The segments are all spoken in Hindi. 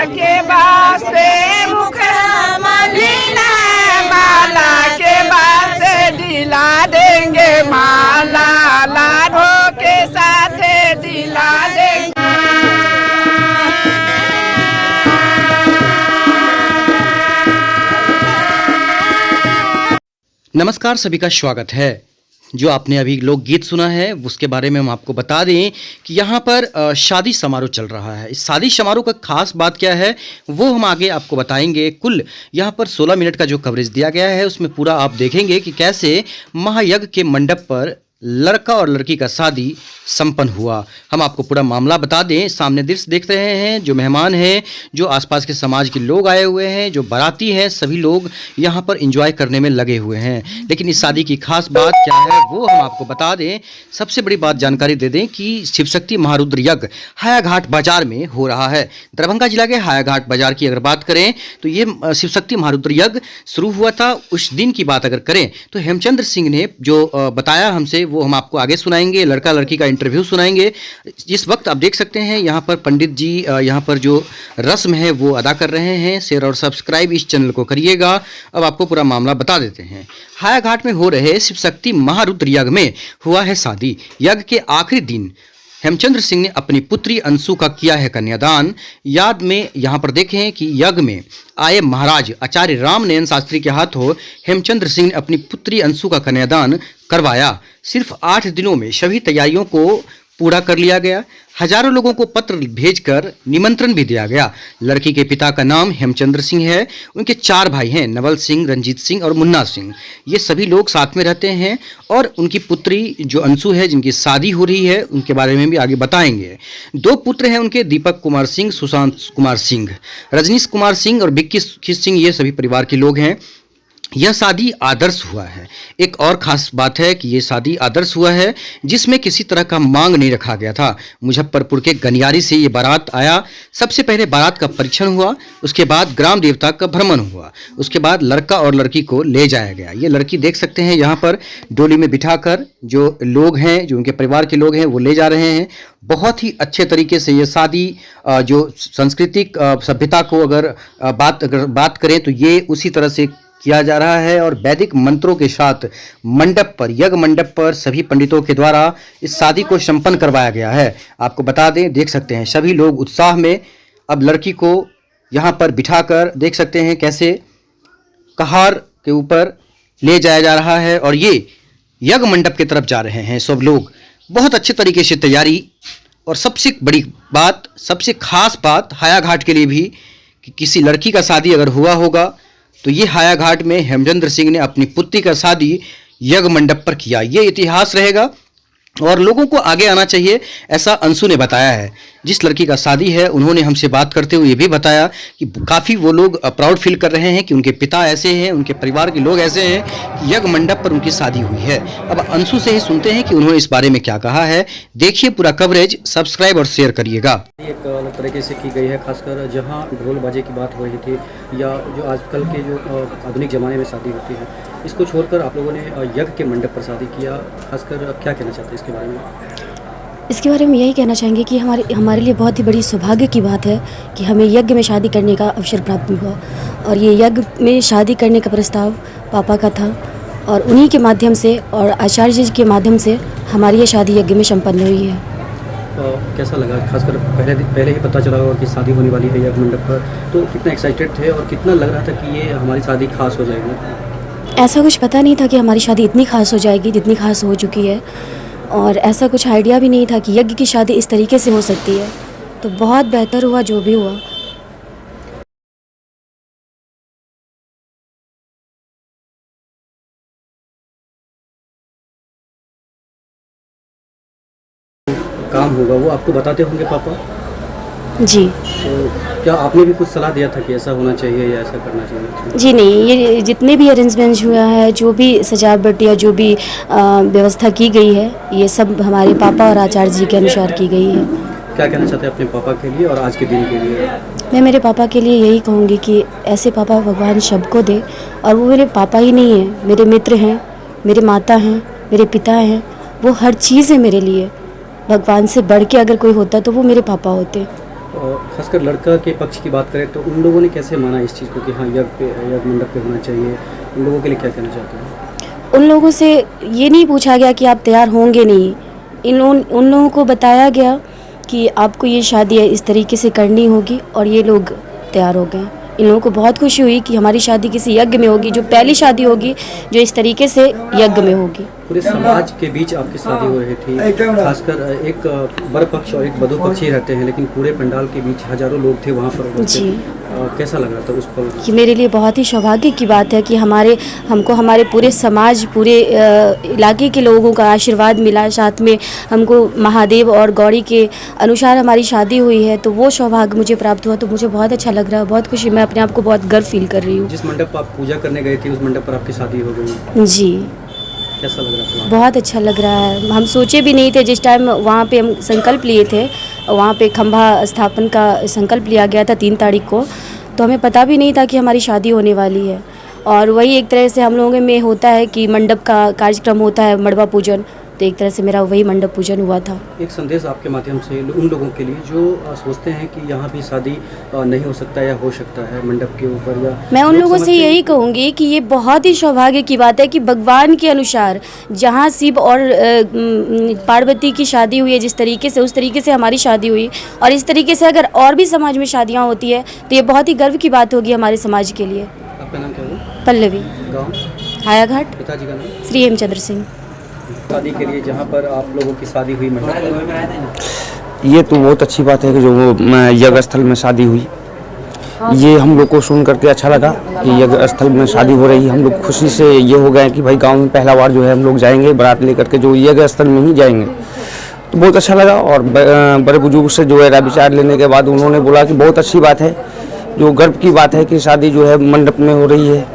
के वास्ते मुख मलिना, माला के वास्ते दिला देंगे माला, लाडो के साथ दिला देंगे। नमस्कार, सभी का स्वागत है। जो आपने अभी लोकगीत सुना है उसके बारे में हम आपको बता दें कि यहाँ पर शादी समारोह चल रहा है। इस शादी समारोह का खास बात क्या है वो हम आगे आपको बताएंगे। कुल यहाँ पर 16 मिनट का जो कवरेज दिया गया है उसमें पूरा आप देखेंगे कि कैसे महायज्ञ के मंडप पर लड़का और लड़की का शादी संपन्न हुआ। हम आपको पूरा मामला बता दें। सामने दृश्य देख रहे हैं, जो मेहमान हैं, जो आसपास के समाज के लोग आए हुए हैं, जो बाराती हैं, सभी लोग यहाँ पर एंजॉय करने में लगे हुए हैं। लेकिन इस शादी की खास बात क्या है वो हम आपको बता दें। सबसे बड़ी बात जानकारी दे दें कि शिवशक्ति महारुद्र यज्ञ हायाघाट बाजार में हो रहा है। दरभंगा जिला के हायाघाट बाजार की अगर बात करें तो ये शिवशक्ति महारुद्र यज्ञ शुरू हुआ था। उस दिन की बात अगर करें तो हेमचंद्र सिंह ने जो बताया हमसे वो हम आपको आगे सुनाएंगे। लड़का लड़की का इंटरव्यू सुनाएंगे। जिस वक्त आप देख सकते हैं यहाँ पर पंडित जी यहाँ पर जो रस्म है वो अदा कर रहे हैं। शेयर और सब्सक्राइब इस चैनल को करिएगा। अब आपको पूरा मामला बता देते हैं। हायाघाट में हो रहे शिवशक्ति महारुद्र यज्ञ में हुआ है शादी। यज्ञ के आखिरी दिन हेमचंद्र सिंह ने अपनी पुत्री अंशु का किया है कन्यादान। याद में यहाँ पर देखें कि यज्ञ में आए महाराज आचार्य रामनयन शास्त्री के हाथों हेमचंद्र सिंह ने अपनी पुत्री अंशु का कन्यादान करवाया। सिर्फ 8 दिनों में सभी तैयारियों को पूरा कर लिया गया। हजारों लोगों को पत्र भेजकर निमंत्रण भी दिया गया। लड़की के पिता का नाम हेमचंद्र सिंह है। उनके 4 भाई हैं, नवल सिंह, रंजीत सिंह और मुन्ना सिंह। ये सभी लोग साथ में रहते हैं। और उनकी पुत्री जो अंशु है जिनकी शादी हो रही है उनके बारे में भी आगे बताएंगे। 2 पुत्र हैं उनके, दीपक कुमार सिंह, सुशांत कुमार सिंह, रजनीश कुमार सिंह और विक्की सिंह। ये सभी परिवार के लोग हैं। यह शादी आदर्श हुआ है। एक और खास बात है कि यह शादी आदर्श हुआ है जिसमें किसी तरह का मांग नहीं रखा गया था। मुजफ्फरपुर के गनियारी से ये बारात आया। सबसे पहले बारात का परीक्षण हुआ, उसके बाद ग्राम देवता का भ्रमण हुआ, उसके बाद लड़का और लड़की को ले जाया गया। ये लड़की देख सकते हैं यहाँ पर डोली में बिठाकर जो लोग हैं, जो उनके परिवार के लोग हैं वो ले जा रहे हैं। बहुत ही अच्छे तरीके से ये शादी जो सांस्कृतिक सभ्यता को अगर बात करें तो ये उसी तरह से किया जा रहा है। और वैदिक मंत्रों के साथ मंडप पर, यज्ञ मंडप पर सभी पंडितों के द्वारा इस शादी को संपन्न करवाया गया है। आपको बता दें, देख सकते हैं सभी लोग उत्साह में अब लड़की को यहाँ पर बिठाकर देख सकते हैं कैसे कहार के ऊपर ले जाया जा रहा है। और ये यज्ञ मंडप की तरफ जा रहे हैं सब लोग। बहुत अच्छे तरीके से तैयारी। और सबसे बड़ी बात, सबसे खास बात हायाघाट के लिए भी कि किसी लड़की का शादी अगर हुआ होगा तो ये हायाघाट में हेमचंद्र सिंह ने अपनी पुत्री का शादी यज्ञ मंडप पर किया। ये इतिहास रहेगा और लोगों को आगे आना चाहिए, ऐसा अंशु ने बताया है। जिस लड़की का शादी है उन्होंने हमसे बात करते हुए ये भी बताया कि काफ़ी वो लोग प्राउड फील कर रहे हैं कि उनके पिता ऐसे हैं, उनके परिवार के लोग ऐसे हैं कि यज्ञ मंडप पर उनकी शादी हुई है। अब अंशु से ही सुनते हैं कि उन्होंने इस बारे में क्या कहा है। देखिए पूरा कवरेज, सब्सक्राइब और शेयर करिएगा। एक अलग तरीके से की गई है, खासकर जहाँ ढोल बाजे की बात हो रही थी या जो आजकल के जो आधुनिक ज़माने में शादी होती है, इसको छोड़कर आप लोगों ने यज्ञ के मंडप पर शादी किया। खासकर क्या कहना चाहते हैं इसके बारे में? इसके बारे में यही कहना चाहेंगे कि हमारे लिए बहुत ही बड़ी सौभाग्य की बात है कि हमें यज्ञ में शादी करने का अवसर प्राप्त हुआ। और ये यज्ञ में शादी करने का प्रस्ताव पापा का था और उन्हीं के माध्यम से और आचार्य जी के माध्यम से हमारी ये शादी यज्ञ में संपन्न हुई है। कैसा लगा? खासकर पहले ही पता चला होगा कि शादी होने वाली है यज्ञ मंडप पर, तो कितना एक्साइटेड थे और कितना लग रहा था कि ये हमारी शादी खास हो जाएगी? ऐसा कुछ पता नहीं था कि हमारी शादी इतनी खास हो जाएगी जितनी खास हो चुकी है। और ऐसा कुछ आइडिया भी नहीं था कि यज्ञ की शादी इस तरीके से हो सकती है। तो बहुत बेहतर हुआ जो भी हुआ। काम होगा वो आपको बताते होंगे पापा? जी। तो क्या आपने भी कुछ सलाह दिया था कि ऐसा होना चाहिए या ऐसा करना चाहिए? जी नहीं, ये जितने भी अरेंजमेंट हुआ है, जो भी सजावट या जो भी व्यवस्था की गई है, ये सब हमारे पापा और आचार्य जी के अनुसार की गई है। क्या कहना चाहते हैं अपने पापा के लिए और आज के दिन के लिए? मैं मेरे पापा के लिए यही कहूँगी कि ऐसे पापा भगवान सबको दे। और वो मेरे पापा ही नहीं हैं, मेरे मित्र हैं, मेरे माता हैं, मेरे पिता हैं। वो हर चीज़ है मेरे लिए। भगवान से बढ़ के अगर कोई होता तो वो मेरे पापा होते। खासकर लड़का के पक्ष की बात करें तो उन लोगों ने कैसे माना इस चीज़ को कि हाँ यज्ञ मंडप पे होना चाहिए, उन लोगों के लिए क्या कहना चाहते हैं? उन लोगों से ये नहीं पूछा गया कि आप तैयार होंगे नहीं, उन लोगों को बताया गया कि आपको ये शादी इस तरीके से करनी होगी, और ये लोग तैयार हो गए। इन लोगों को बहुत खुशी हुई कि हमारी शादी किसी यज्ञ में होगी, जो पहली शादी होगी जो इस तरीके से यज्ञ में होगी। पूरे समाज के बीच आपकी शादी हो रही थी, खासकर एक वर पक्ष और एक वधू पक्ष ही रहते हैं, लेकिन पूरे पंडाल के बीच हजारों लोग थे वहाँ पर। जी, कैसा लग रहा था उस पल? कि मेरे लिए बहुत ही सौभाग्य की बात है कि हमको हमारे पूरे समाज, पूरे इलाके के लोगों का आशीर्वाद मिला, साथ में हमको महादेव और गौरी के अनुसार हमारी शादी हुई है, तो वो सौभाग्य मुझे प्राप्त हुआ। तो मुझे बहुत अच्छा लग रहा है, बहुत खुशी, मैं अपने आप को बहुत गर्व फील कर रही हूँ। जिस मंडप पर आप पूजा करने गए थे उस मंडप पर आपकी शादी हो गई? जी, कैसा लग रहा था? बहुत अच्छा लग रहा है। हम सोचे भी नहीं थे, जिस टाइम वहाँ पे हम संकल्प लिए थे, वहाँ पे खंभा स्थापन का संकल्प लिया गया था 3 तारीख को, तो हमें पता भी नहीं था कि हमारी शादी होने वाली है। और वही एक तरह से हम लोगों में होता है कि मंडप का कार्यक्रम होता है, मड़वा पूजन, तो एक तरह से मेरा वही मंडप पूजन हुआ था। एक संदेश आपके माध्यम से उन लोगों के लिए जो सोचते हैं कि यहाँ भी शादी नहीं हो सकता या हो सकता है मंडप के ऊपर, या मैं उन लोगों से यही कहूँगी कि ये बहुत ही सौभाग्य की बात है कि भगवान के अनुसार जहाँ शिव और पार्वती की शादी हुई है जिस तरीके से, उस तरीके से हमारी शादी हुई, और इस तरीके से अगर और भी समाज में शादियाँ होती है तो ये बहुत ही गर्व की बात होगी हमारे समाज के लिए। आपका नाम क्या है? पल्लवी, गाँव? हायाघाट। पिताजी का नाम? श्री हेमचंद्र सिंह। शादी के लिए जहाँ पर आप लोगों की शादी हुई मंडप पर, ये तो बहुत अच्छी बात है कि जो यज्ञ स्थल में शादी हुई, ये हम लोग को सुन करके अच्छा लगा कि यज्ञ स्थल में शादी हो रही है। हम लोग खुशी से ये हो गए कि भाई गांव में पहला बार जो है हम लोग जाएंगे बारात लेकर के, जो यज्ञ स्थल में ही जाएंगे, तो बहुत अच्छा लगा। और बड़े बुजुर्ग से जो है राय विचार लेने के बाद उन्होंने बोला कि बहुत अच्छी बात है, जो गर्व की बात है कि शादी जो है मंडप में हो रही है,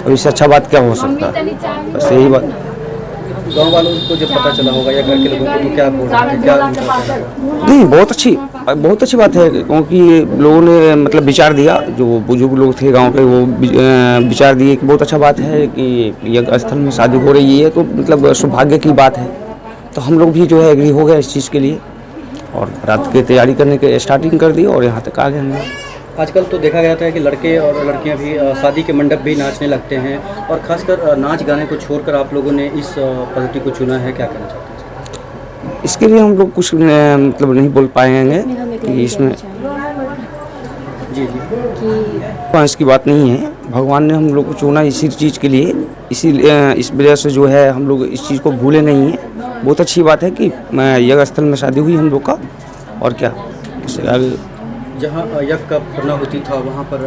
और इससे अच्छा बात क्या हो सकता है। बस यही बात। गांव वालों को जब पता चला होगा या घर के लोगों को, तो क्या बोल रहे थे, क्या उनका कहना था? नहीं, बहुत अच्छी बात है, क्योंकि लोगों ने मतलब विचार दिया, जो बुजुर्ग लोग थे गांव के वो विचार दिए कि बहुत अच्छा बात है कि यज्ञ स्थल में शादी हो रही है, तो मतलब सौभाग्य की बात है। तो हम लोग भी जो है एग्री हो गए इस चीज़ के लिए, और रात की तैयारी करने के स्टार्टिंग कर दी और यहाँ तक आ गए हम लोग। आजकल तो देखा गया था कि लड़के और लड़कियां भी शादी के मंडप भी नाचने लगते हैं, और खासकर नाच गाने को छोड़कर आप लोगों ने इस पद्धति को चुना है, क्या कहना चाहते हैं? इसके लिए हम लोग कुछ मतलब नहीं बोल पाएंगे कि इसमें जी इसकी बात नहीं है। भगवान ने हम लोग को चुना इसी चीज़ के लिए, इस वजह से जो है हम लोग इस चीज़ को भूले नहीं हैं। बहुत अच्छी बात है कि यज्ञ स्थल में शादी हुई हम लोग का, और क्या इससे आगे। जहाँ यज्ञ का पूर्णाहुति था वहाँ पर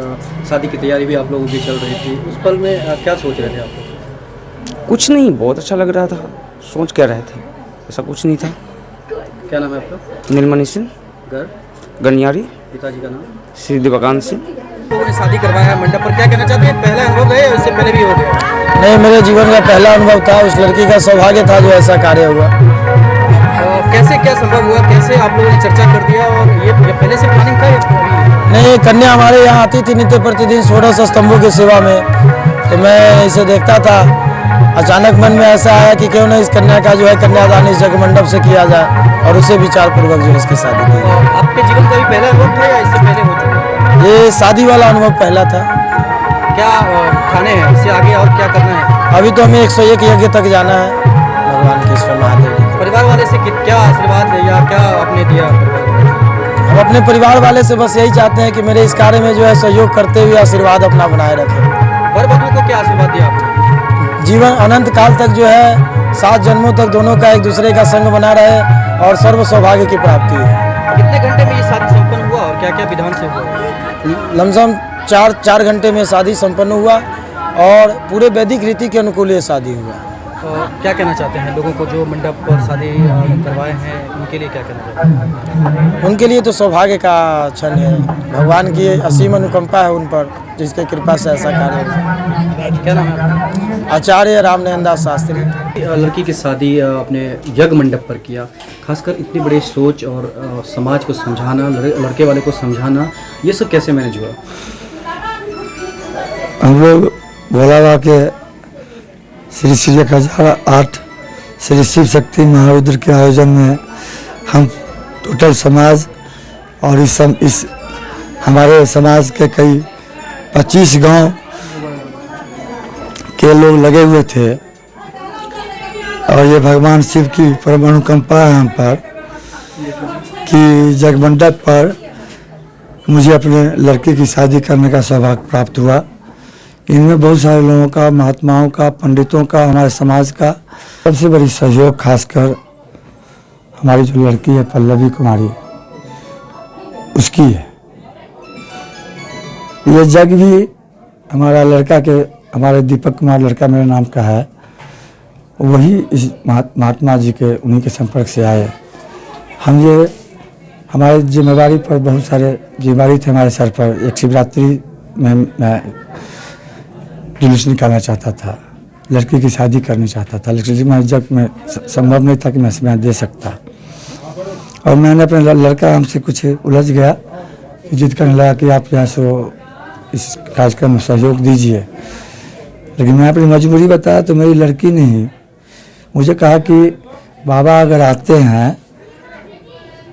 शादी की तैयारी भी आप लोगों की चल रही थी, उस पल में क्या सोच रहे थे आप लोग? कुछ नहीं, बहुत अच्छा लग रहा था। सोच क्या रहे थे, ऐसा कुछ नहीं था। क्या नाम है आपका? नीलमणि सिंह, घर? गनियारी। पिताजी का नाम? श्री दिवाकांत सिंह। लोगों ने शादी करवाया मंडप पर, क्या कहना चाहते हैं? पहला अनुभव है, इससे पहले भी हो गया? नहीं, मेरे जीवन का पहला अनुभव था। उस लड़की का सौभाग्य था जो ऐसा कार्य हुआ। कैसे क्या संभव हुआ, कैसे आप लोगों ने चर्चा कर दिया, और ये पहले से प्लानिंग था या नहीं, कन्या हमारे यहाँ आती थी नित्य प्रतिदिन 16 स्तंभों की सेवा में, तो मैं इसे देखता था। अचानक मन में ऐसा आया कि क्यों न इस कन्या का जो है कन्यादान इस जगह मंडप से किया जाए, और उसे विचार पूर्वक जो है इसकी शादी की। आपके जीवन का भी पहला अनुभव था या इससे पहले हो चुका? ये शादी वाला अनुभव पहला था। क्या खाने हैं इससे आगे और क्या करना है? अभी तो हमें 101 यज्ञ तक जाना है भगवान के ईश्वर महादेव जी। परिवार वाले से क्या आशीर्वाद है या क्या आपने दिया? हम अपने परिवार वाले से बस यही चाहते हैं कि मेरे इस कार्य में जो है सहयोग करते हुए आशीर्वाद अपना बनाए रखें। वर वधू को क्या आशीर्वाद दिया आपने? जीवन अनंत काल तक जो है 7 जन्मों तक दोनों का एक दूसरे का संग बना रहे और सर्व सौभाग्य की प्राप्ति है। कितने घंटे में ये शादी संपन्न हुआ और क्या क्या विधान से हुआ? लमसम 4 घंटे में शादी संपन्न हुआ, और पूरे वैदिक रीति के अनुकूल ये शादी हुआ। क्या कहना चाहते हैं लोगों को जो मंडप पर शादी करवाए हैं, उनके लिए क्या कहना चाहते हैं? उनके लिए तो सौभाग्य का क्षण है। भगवान की असीम अनुकंपा है उन पर, जिसके कृपा से ऐसा कार्य है। क्या नाम है? आचार्य रामनयन दास शास्त्री। लड़की की शादी अपने यज्ञ मंडप पर किया, खासकर इतनी बड़ी सोच और समाज को समझाना, लड़के वाले को समझाना, ये सब कैसे मैनेज हुआ? हम लोग भोला बाबा के श्री श्री 1008 श्री शिव शक्ति महारुद्र के आयोजन में हम टोटल समाज और इस हमारे समाज के कई 25 गांव के लोग लगे हुए थे और ये भगवान शिव की परम अनुकंपा है हम पर कि जगमंडप पर मुझे अपने लड़के की शादी करने का सौभाग्य प्राप्त हुआ। इनमें बहुत सारे लोगों का, महात्माओं का, पंडितों का, हमारे समाज का सबसे बड़ी सहयोग खासकर हमारी जो लड़की है पल्लवी कुमारी, उसकी है। ये जग भी हमारा लड़का के, हमारे दीपक कुमार लड़का मेरे नाम का है, वही इस महात्मा जी के, उन्हीं के संपर्क से आए। हम ये हमारी जिम्मेवारी पर बहुत सारे जिम्मेवारी थे हमारे सर पर। एक शिवरात्रि में मैं जुलूस निकालना चाहता था, लड़की की शादी करनी चाहता था, लेकिन मैं जब में संभव नहीं था कि मैं इसमें दे सकता। और मैंने अपने लड़का हमसे कुछ उलझ गया, जिद करने लगा कि आप यहाँ सो इस कार्यक्रम में सहयोग दीजिए। लेकिन मैं अपनी मजबूरी बताया तो मेरी लड़की ने ही मुझे कहा कि बाबा अगर आते हैं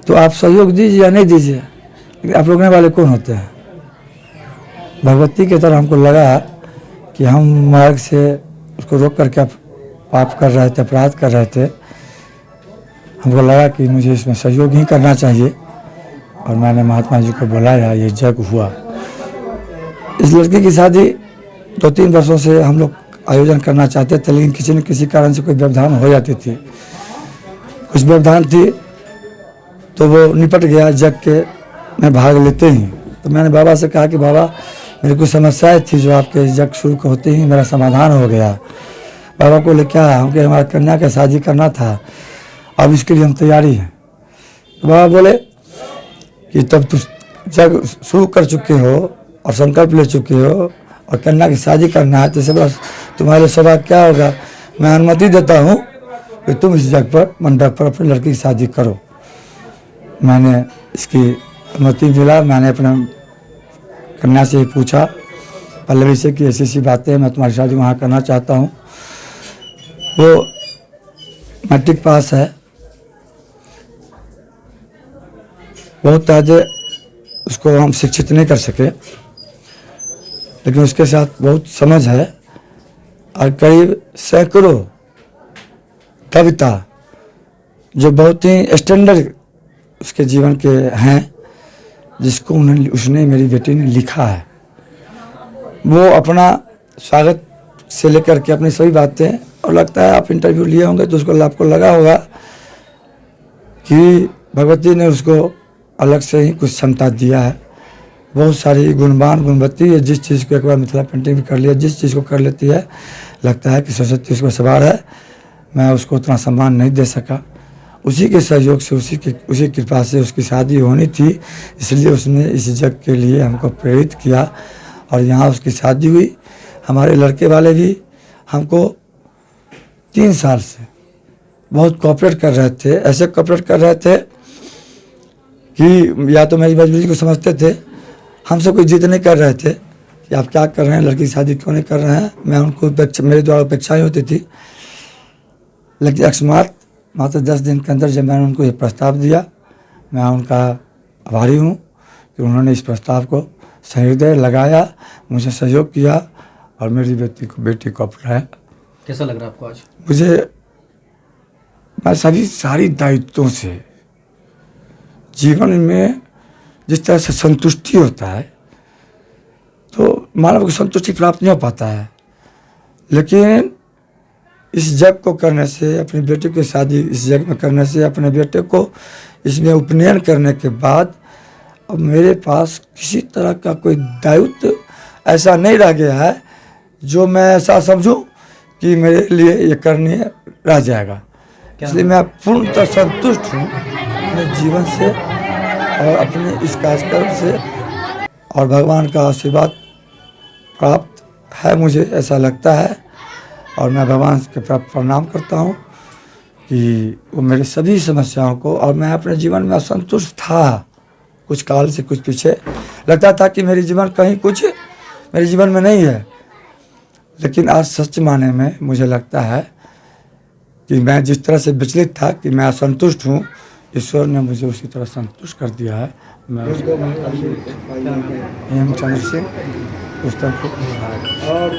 तो आप सहयोग दीजिए या नहीं दीजिए, लेकिन आप रोकने वाले कौन होते हैं। भगवती की तरह हमको लगा कि हम मार्ग से उसको रोक करके पाप कर रहे थे, अपराध कर रहे थे। हमको लगा कि मुझे इसमें सहयोग ही करना चाहिए और मैंने महात्मा जी को बुलाया, ये जग हुआ। इस लड़की की शादी 2-3 वर्षों से हम लोग आयोजन करना चाहते थे, लेकिन किसी न किसी कारण से कोई व्यवधान हो जाती थी। कुछ व्यवधान थी तो वो निपट गया जग के मैं भाग लेते ही। तो मैंने बाबा से कहा कि बाबा मेरी कुछ समस्याएं थी जो आपके जग शुरू होते ही मेरा समाधान हो गया। बाबा को ले क्या हमके हमारा कन्या का शादी करना था, अब इसके लिए हम तैयारी हैं। तो बाबा बोले कि तब तुम जग शुरू कर चुके हो और संकल्प ले चुके हो और कन्या की शादी करना है, तो इससे बस तुम्हारे सौभाग्य क्या होगा, मैं अनुमति देता हूँ कि तुम इस जग पर, मंडप पर अपनी लड़की की शादी करो। मैंने इसकी अनुमति मिला। मैंने अपने कन्या से पूछा, पल्लवी से, कि ऐसी ऐसी बातें, मैं तुम्हारी शादी वहाँ करना चाहता हूँ। वो मैट्रिक पास है, बहुत ज़्यादा उसको हम शिक्षित नहीं कर सके, लेकिन उसके साथ बहुत समझ है और करीब सैकड़ों कविता जो बहुत ही स्टैंडर्ड उसके जीवन के हैं, जिसको उसने मेरी बेटी ने लिखा है। वो अपना स्वागत से लेकर के अपनी सभी बातें, और लगता है आप इंटरव्यू लिए होंगे तो उसको आपको लगा होगा कि भगवती ने उसको अलग से ही कुछ क्षमता दिया है। बहुत सारी गुणवान गुणवती है, जिस चीज़ को एक बार मिथिला पेंटिंग भी कर लिया, जिस चीज़ को कर लेती है लगता है कि सरस्वती उसको सवार है। मैं उसको उतना सम्मान नहीं दे सका, उसी के सहयोग से, उसी कृपा से उसकी शादी होनी थी, इसलिए उसने इस जग के लिए हमको प्रेरित किया और यहाँ उसकी शादी हुई। हमारे लड़के वाले भी हमको 3 साल से बहुत कोऑपरेट कर रहे थे, ऐसे कोऑपरेट कर रहे थे कि या तो मेरी मजबूरी को समझते थे, हमसे कोई जिद नहीं कर रहे थे कि आप क्या कर रहे हैं, लड़की की शादी क्यों नहीं कर रहे हैं। मैं उनको मेरे द्वारा अपेक्षाएँ होती थी, लेकिन अकस्मात मात्र 10 दिन के अंदर जब मैंने उनको ये प्रस्ताव दिया, मैं उनका आभारी हूँ कि उन्होंने इस प्रस्ताव को सहृदय लगाया, मुझे सहयोग किया और मेरी बेटी को अपनाया। कैसा लग रहा है आपको आज? मुझे, मैं सारी दायित्वों से जीवन में जिस तरह से संतुष्टि होता है, तो मानव को संतुष्टि प्राप्त नहीं हो पाता है, लेकिन इस जग को करने से, अपनी बेटी की शादी इस जग में करने से, अपने बेटे को इसमें उपनयन करने के बाद अब मेरे पास किसी तरह का कोई दायित्व ऐसा नहीं रह गया है जो मैं ऐसा समझूं कि मेरे लिए ये करने रह जाएगा। इसलिए मैं पूर्णतः संतुष्ट हूँ अपने जीवन से और अपने इस कार्यक्रम से, और भगवान का आशीर्वाद प्राप्त है मुझे, ऐसा लगता है। और मैं भगवान के प्रणाम करता हूँ कि वो मेरे सभी समस्याओं को, और मैं अपने जीवन में असंतुष्ट था कुछ काल से, कुछ पीछे लगता था कि मेरी जीवन कहीं कुछ मेरे जीवन में नहीं है, लेकिन आज सच माने में मुझे लगता है कि मैं जिस तरह से विचलित था कि मैं असंतुष्ट हूँ, ईश्वर ने मुझे उसी तरह संतुष्ट कर दिया है। मैं उसको एम चंद्र सिंह पुस्तक को और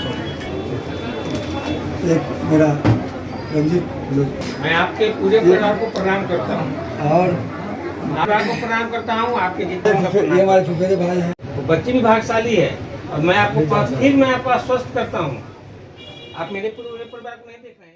एक मेरा रंजीत जो मैं आपके पूरे परिवार को प्रणाम करता हूँ और परिवार को प्रणाम करता हूँ आपके जितने ये हमारे फुफेरे भाई हैं। वो बच्ची भी भाग्यशाली है और मैं आपको फिर मैं आपको आश्वस्त करता हूँ आप मेरे पूरे परिवार को नहीं देख रहे हैं।